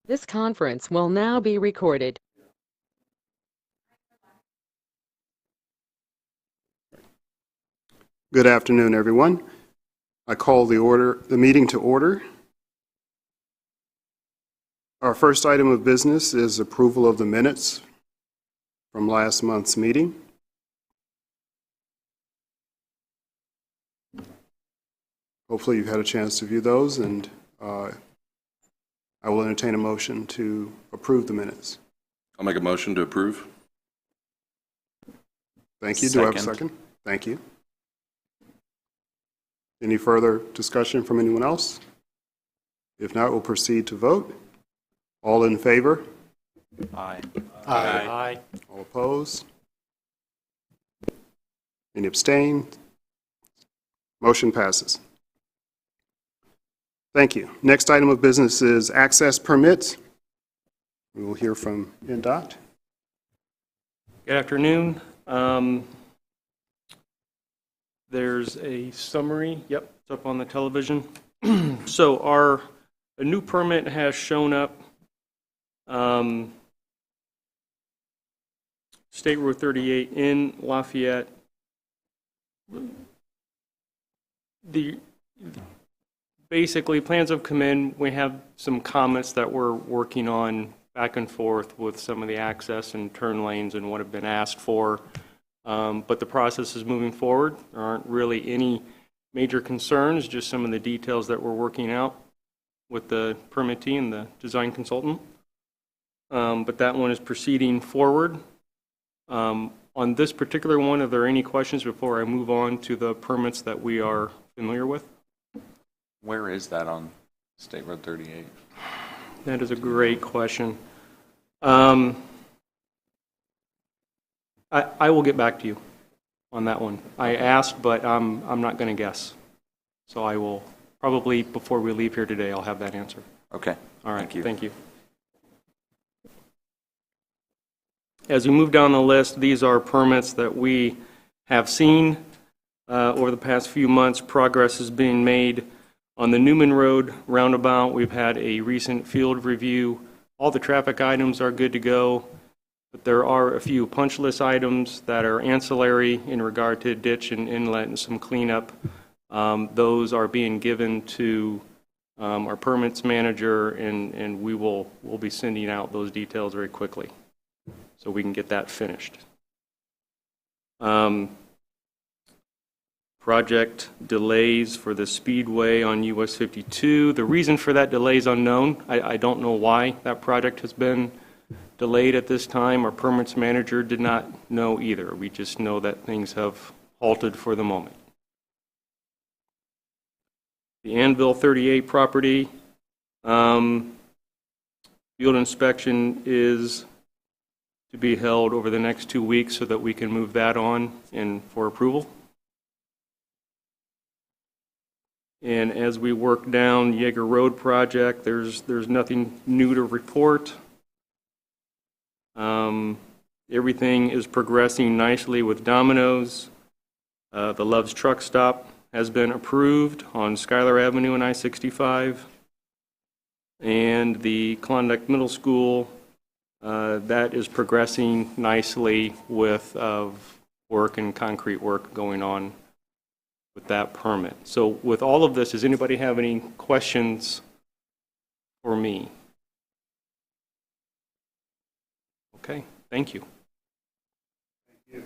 This conference will now be recorded. Good afternoon, everyone. I call the meeting to order. Our first item of business is approval of the minutes from last month's meeting. Hopefully you've had a chance to view those, and I will entertain a motion to approve the minutes. I'll make a motion to approve. Thank you. Do I have a second? Thank you. Any further discussion from anyone else? If not, we'll proceed to vote. All in favor? Aye. Aye. All opposed? Any abstained? Motion passes. Thank you. Next item of business is access permits. We will hear from InDOT. Good afternoon. There's a summary. Yep, it's up on the television. So a new permit has shown up. State Road 38 in Lafayette. Basically, plans have come in. We have some comments that we're working on back and forth with some of the access and turn lanes and what have been asked for. But the process is moving forward. There aren't really any major concerns, just some of the details that we're working out with the permittee and the design consultant. But that one is proceeding forward. On this particular one, are there any questions before I move on to the permits that we are familiar with? Where is that on State Road 38? That is a great question. I will get back to you on that one. I asked, but I'm not going to guess. So I will probably, before we leave here today, I'll have that answer. Okay. All right. Thank you. Thank you. As we move down the list, these are permits that we have seen over the past few months. Progress is being made on the Newman Road roundabout. We've had a recent field review. All the traffic items are good to go, but there are a few punch list items that are ancillary in regard to ditch and inlet and some cleanup. Those are being given to our permits manager, and we'll be sending out those details very quickly so we can get that finished. Project delays for the Speedway on US 52. The reason for that delay is unknown. I don't know why that project has been delayed at this time. Our permits manager did not know either. We just know that things have halted for the moment. The Anvil 38 property, field inspection is to be held over the next 2 weeks so that we can move that on and for approval. And as we work down Yeager Road project, there's nothing new to report. Everything is progressing nicely with Domino's. The Love's Truck Stop has been approved on Schuyler Avenue and I-65. And the Klondike Middle School, that is progressing nicely with work and concrete work going on with that permit. So with all of this, does anybody have any questions for me? Okay, thank you. Thank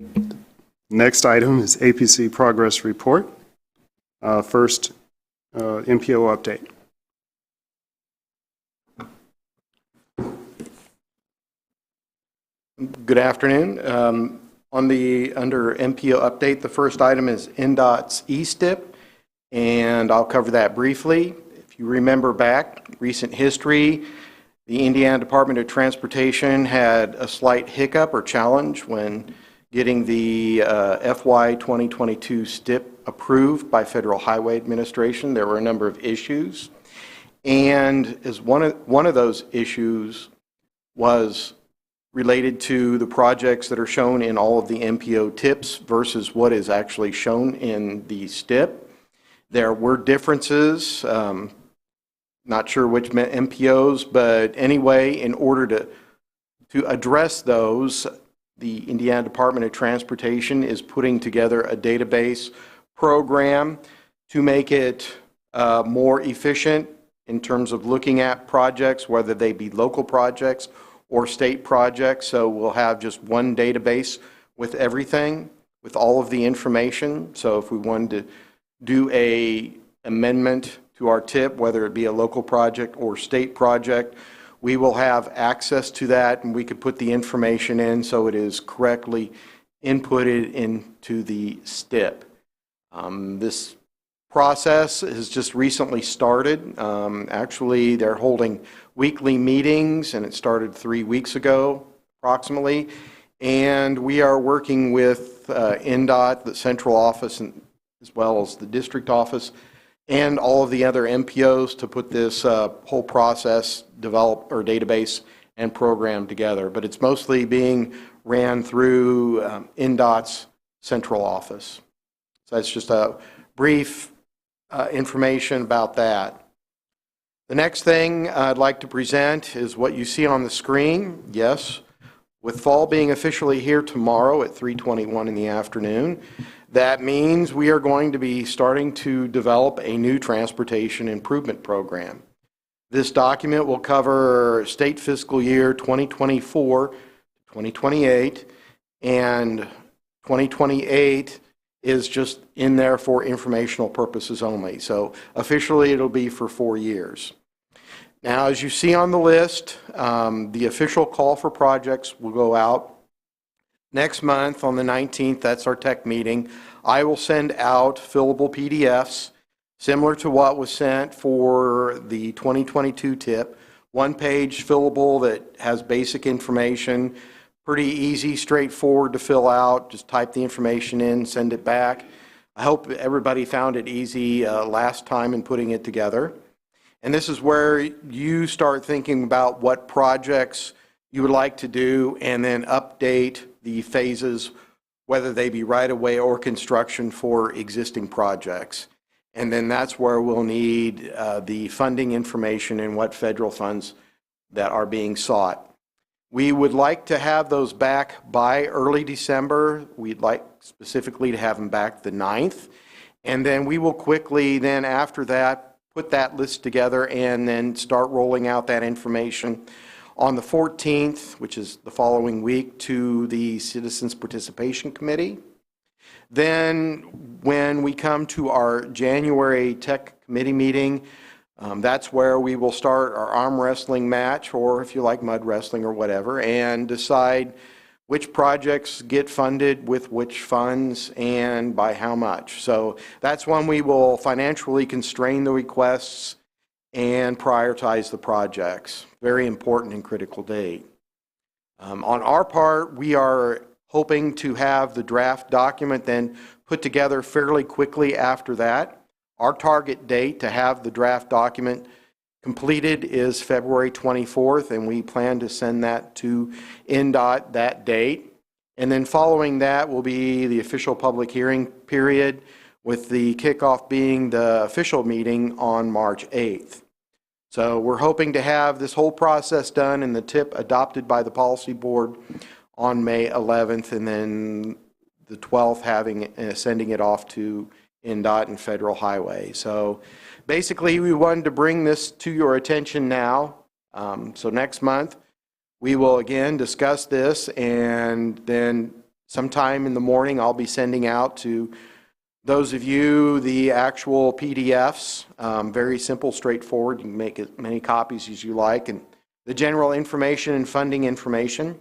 you. Next item is APC Progress Report. First, MPO update. Good afternoon. Under MPO update, the first item is InDOT's E-STIP, and I'll cover that briefly. If you remember back, recent history, the Indiana Department of Transportation had a slight hiccup or challenge when getting the FY 2022 STIP approved by Federal Highway Administration. There were a number of issues, and as one of those issues was related to the projects that are shown in all of the MPO tips versus what is actually shown in the STIP. There were differences, not sure which MPOs, but anyway, in order to address those, the Indiana Department of Transportation is putting together a database program to make it more efficient in terms of looking at projects, whether they be local projects or state projects. So we'll have just one database with everything, with all of the information. So if we wanted to do a amendment to our tip, whether it be a local project or state project, we will have access to that, and we could put the information in so it is correctly inputted into the STIP. This process has just recently started. Actually, they're holding weekly meetings, and it started 3 weeks ago, approximately. And we are working with InDOT, the central office, and as well as the district office, and all of the other MPOs to put this whole process, develop or database and program together. But it's mostly being ran through InDOT's central office. So that's just a brief information about that. The next thing I'd like to present is what you see on the screen. Yes, with fall being officially here tomorrow at 3:21 in the afternoon, that means we are going to be starting to develop a new transportation improvement program. This document will cover state fiscal year 2024 to 2028, and 2028 is just in there for informational purposes only. So officially it'll be for 4 years. Now, as you see on the list, the official call for projects will go out next month on the 19th. That's our tech meeting. I will send out fillable PDFs similar to what was sent for the 2022 tip. 1-page fillable that has basic information, pretty easy, straightforward to fill out. Just type the information in, send it back. I hope everybody found it easy last time in putting it together. And this is where you start thinking about what projects you would like to do and then update the phases, whether they be right-of-way or construction for existing projects. And then that's where we'll need the funding information and what federal funds that are being sought. We would like to have those back by early December. We'd like specifically to have them back the 9th. And then we will quickly then after that put that list together and then start rolling out that information on the 14th, which is the following week, to the Citizens Participation Committee. Then when we come to our January Tech Committee meeting, that's where we will start our arm wrestling match, or if you like mud wrestling or whatever, and decide which projects get funded with which funds and by how much. So that's when we will financially constrain the requests and prioritize the projects. Very important and critical date. On our part, we are hoping to have the draft document then put together fairly quickly after that. Our target date to have the draft document completed is February 24th, and we plan to send that to InDOT that date. And then following that will be the official public hearing period, with the kickoff being the official meeting on March 8th. So we're hoping to have this whole process done and the tip adopted by the policy board on May 11th, and then the 12th sending it off to InDOT and Federal Highway. So basically, we wanted to bring this to your attention now. So next month, we will again discuss this, and then sometime in the morning, I'll be sending out to those of you the actual PDFs. Very simple, straightforward. You can make as many copies as you like, and the general information and funding information.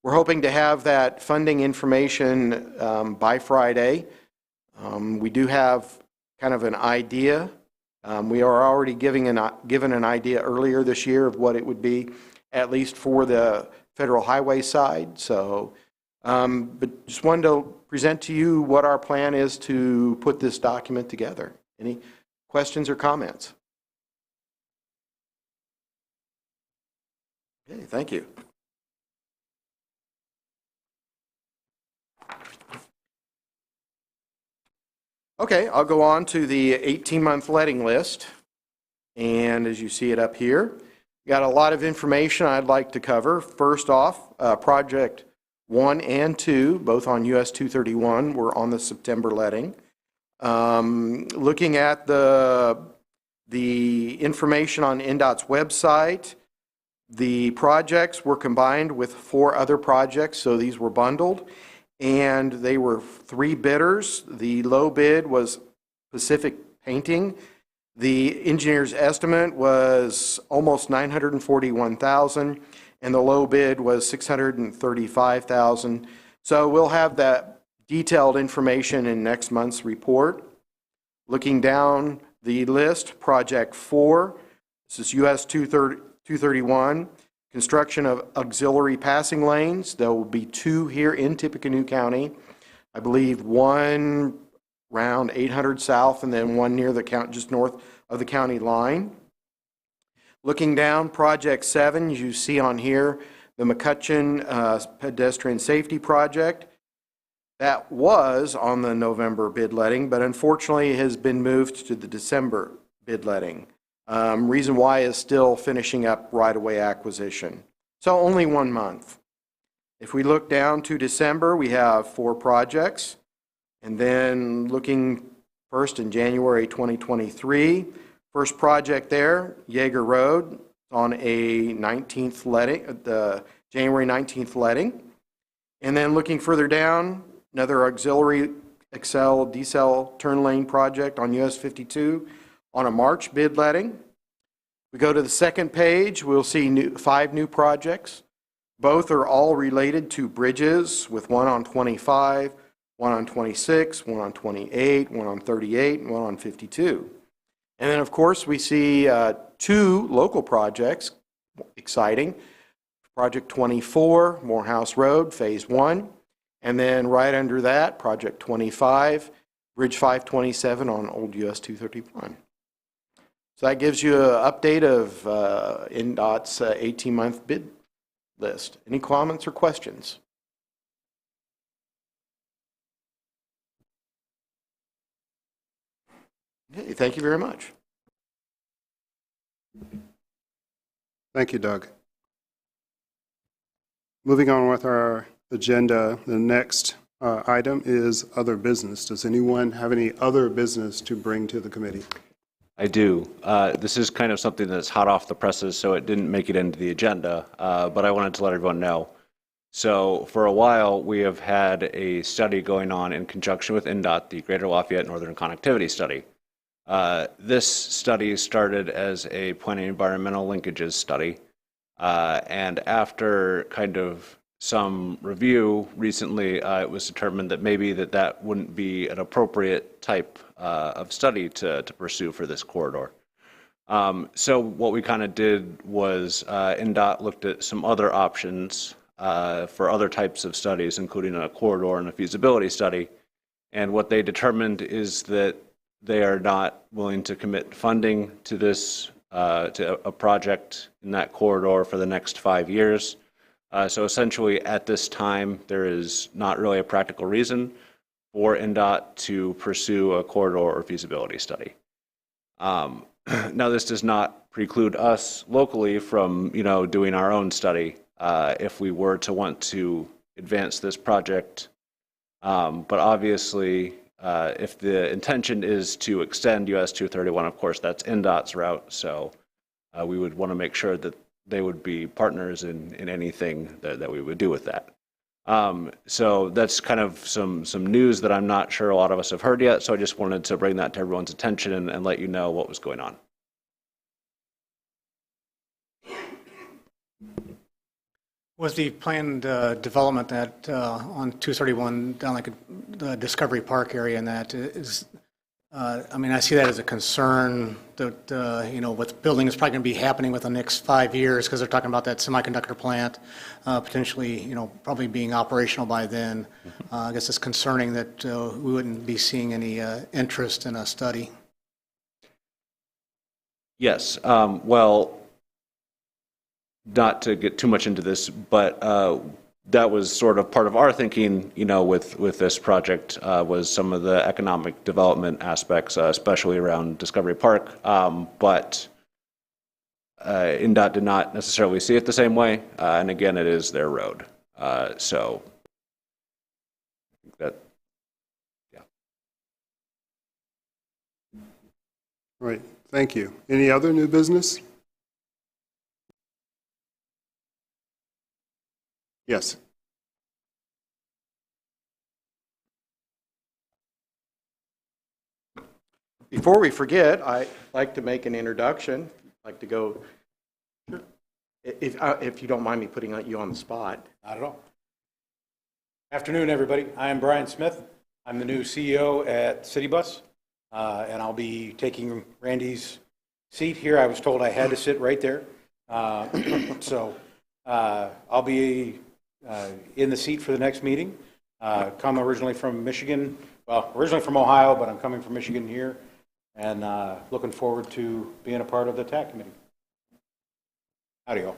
We're hoping to have that funding information by Friday. We do have kind of an idea. We are already given an idea earlier this year of what it would be, at least for the Federal Highway side. So, but just wanted to present to you what our plan is to put this document together. Any questions or comments? Okay, thank you. Okay, I'll go on to the 18-month letting list. And as you see it up here, got a lot of information I'd like to cover. First off, Project 1 and 2, both on US 231, were on the September letting. Looking at the information on InDOT's website, the projects were combined with 4 other projects, so these were bundled, and they were 3 bidders. The low bid was Pacific Painting. The engineer's estimate was almost $941,000, and the low bid was $635,000. So we'll have that detailed information in next month's report. Looking down the list, Project 4, this is US 231, construction of auxiliary passing lanes. There will be 2 here in Tippecanoe County. I believe 1 around 800 south and then 1 near the county, just north of the county line. Looking down, Project 7, as you see on here, the McCutcheon Pedestrian Safety Project. That was on the November bid letting, but unfortunately has been moved to the December bid letting. Reason why is still finishing up right-of-way acquisition. So only 1 month. If we look down to December, we have 4 projects. And then looking first in January 2023, first project there, Yeager Road, on a 19th letting, the January 19th letting. And then looking further down, another auxiliary Excel decel turn lane project on US 52 on a March bid letting. We go to the second page, we'll see 5 new projects. Both are all related to bridges, with 1 on 25, 1 on 26, 1 on 28, 1 on 38, and 1 on 52. And then, of course, we see 2 local projects, exciting. Project 24, Morehouse Road, Phase 1. And then right under that, Project 25, Bridge 527 on Old US 231. So that gives you an update of InDOT's 18-month bid list. Any comments or questions? Okay, thank you very much. Thank you, Doug. Moving on with our agenda, the next item is other business. Does anyone have any other business to bring to the committee? I do. This is kind of something that's hot off the presses, so it didn't make it into the agenda, but I wanted to let everyone know. So for a while, we have had a study going on in conjunction with InDOT, the Greater Lafayette Northern Connectivity Study. This study started as a planning environmental linkages study, and after kind of some review recently, it was determined that maybe that wouldn't be an appropriate type of study to pursue for this corridor. So what we kind of did was InDOT looked at some other options for other types of studies, including a corridor and a feasibility study. And what they determined is that they are not willing to commit funding to this, to a project in that corridor for the next 5 years. So essentially, at this time, there is not really a practical reason for InDOT to pursue a corridor or feasibility study. Now, this does not preclude us locally from, doing our own study if we were to want to advance this project. But obviously, if the intention is to extend US 231, of course, that's InDOT's route. So we would want to make sure that they would be partners in anything that we would do with that. So that's kind of some news that I'm not sure a lot of us have heard yet. So I just wanted to bring that to everyone's attention and let you know what was going on. Was the planned development that on 231 down like the Discovery Park area, and that is, I see that as a concern that, what building is probably going to be happening within the next 5 years, because they're talking about that semiconductor plant potentially, probably being operational by then. I guess it's concerning that we wouldn't be seeing any interest in a study. Yes. Well, not to get too much into this, but that was sort of part of our thinking, with this project, was some of the economic development aspects, especially around Discovery Park. But InDOT did not necessarily see it the same way, and again, it is their road. So that, yeah. Right, thank you. Any other new business? Yes. Before we forget, I'd like to make an introduction. I'd like to go, if you don't mind me putting you on the spot. Not at all. Afternoon, everybody. I am Brian Smith. I'm the new CEO at Citybus, and I'll be taking Randy's seat here. I was told I had to sit right there. So I'll be in the seat for the next meeting. Come originally from Michigan, well, originally from Ohio, but I'm coming from Michigan here, and looking forward to being a part of the TAC committee. Howdy, y'all.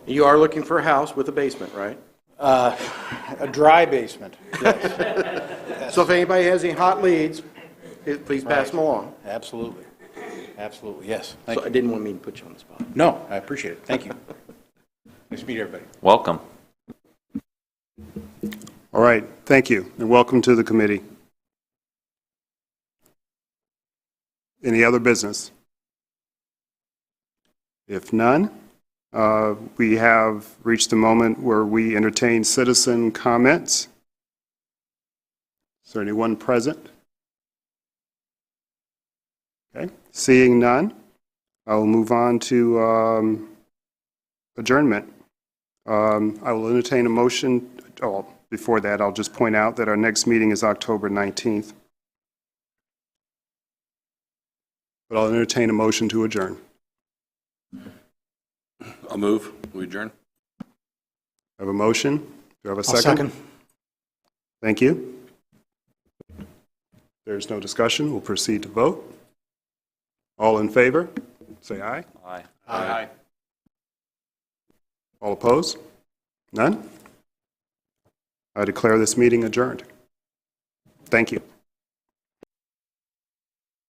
You are looking for a house with a basement, right? A dry basement. Yes. So if anybody has any hot leads, please pass them along. Absolutely. Absolutely. Yes. Thank So you. I didn't want me to put you on the spot. No, I appreciate it. Thank you. Nice to meet everybody. Welcome. All right, thank you, and welcome to the committee. Any other business? If none, we have reached the moment where we entertain citizen comments. Is there anyone present? Okay, seeing none, I'll move on to adjournment. I will entertain a motion. Before that, I'll just point out that our next meeting is October 19th. But I'll entertain a motion to adjourn. I'll move. We adjourn. I have a motion. Do I have a I'll second? second. Thank you. There's no discussion. We'll proceed to vote. All in favor, say aye. Aye. Aye. All opposed? None? I declare this meeting adjourned. Thank you.